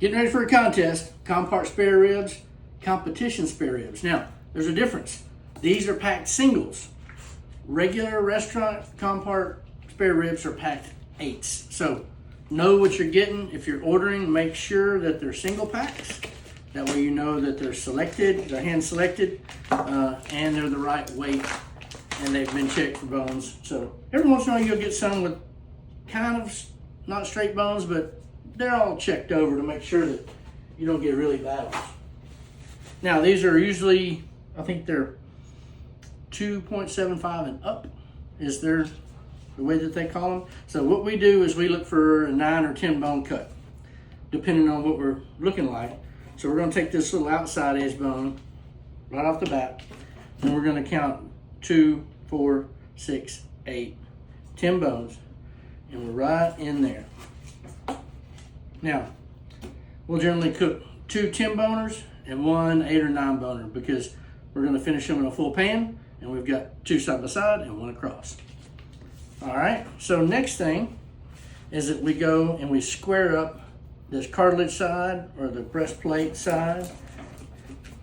Getting ready for a contest, Compart spare ribs, competition spare ribs. Now, there's a difference. These are packed singles. Regular restaurant Compart spare ribs are packed eights. So know what you're getting. If you're ordering, make sure that they're single packs. That way you know that they're selected, they're hand selected, and they're the right weight, and they've been checked for bones. So every once in a while you'll get some with kind of not straight bones, but they're all checked over to make sure that you don't get really bad ones. Now these are usually, I think they're 2.75 and up is the way that they call them. So what we do is we look for a 9 or 10 bone cut, depending on what we're looking like. So we're gonna take this little outside edge bone right off the bat, and we're gonna count 2, 4, 6, 8, 10 bones, and we're right in there. Now, we'll generally cook 2 10 boners and 1 8 or 9 boner because we're gonna finish them in a full pan, and we've got 2 side by side and 1 across. All right, so next thing is that we go and we square up this cartilage side or the breastplate side.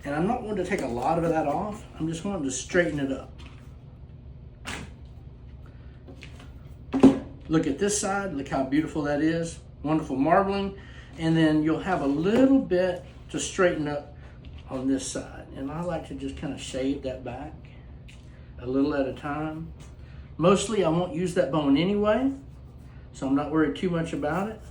And I'm not going to take a lot of that off. I'm just going to straighten it up. Look at this side, look how beautiful that is. Wonderful marbling. And then you'll have a little bit to straighten up on this side. And I like to just kind of shave that back a little at a time. Mostly I won't use that bone anyway, so I'm not worried too much about it.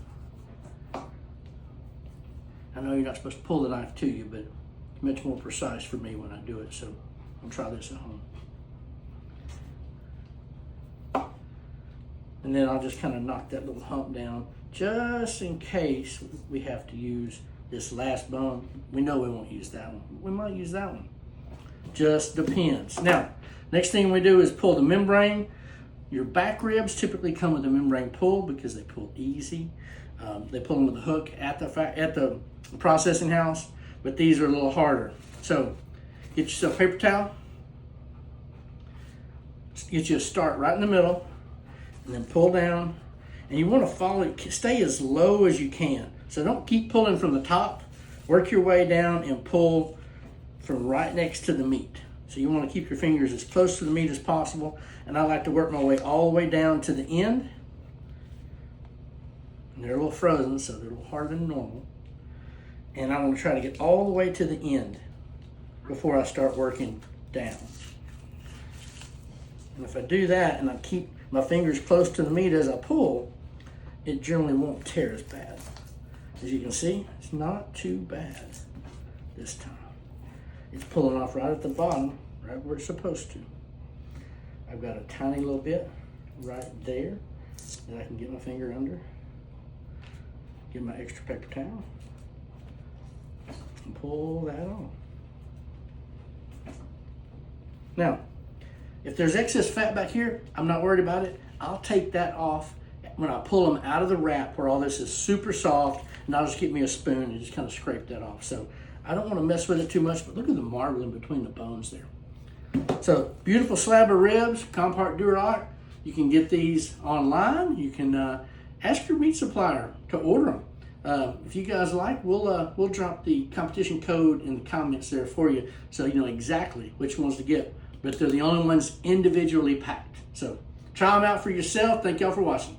I know you're not supposed to pull the knife to you, but it's much more precise for me when I do it, so I'll try this at home. And then I'll just kind of knock that little hump down just in case we have to use this last bone. We know we won't use that one. We might use that one. Just depends. Now, next thing we do is pull the membrane. Your back ribs typically come with a membrane pull because they pull easy. They pull them with a hook at the processing house, but these are a little harder. So get yourself a paper towel, get you a start right in the middle, and then pull down. And you want to follow it, stay as low as you can. So don't keep pulling from the top. Work your way down and pull from right next to the meat. So you want to keep your fingers as close to the meat as possible. And I like to work my way all the way down to the end. And they're a little frozen, so they're a little harder than normal. And I want to try to get all the way to the end before I start working down. And if I do that and I keep my fingers close to the meat as I pull, it generally won't tear as bad. As you can see, it's not too bad this time. It's pulling off right at the bottom, right where it's supposed to. I've got a tiny little bit right there that I can get my finger under. Get my extra paper towel and pull that off. Now, if there's excess fat back here, I'm not worried about it. I'll take that off when I pull them out of the wrap where all this is super soft, and I'll just get me a spoon and just kind of scrape that off. So I don't want to mess with it too much, but look at the marbling between the bones there. So beautiful slab of ribs, Compart Duroc. You can get these online. You can ask your meat supplier to order them. If you guys like, we'll drop the competition code in the comments there for you, so you know exactly which ones to get. But they're the only ones individually packed. So try them out for yourself. Thank y'all for watching.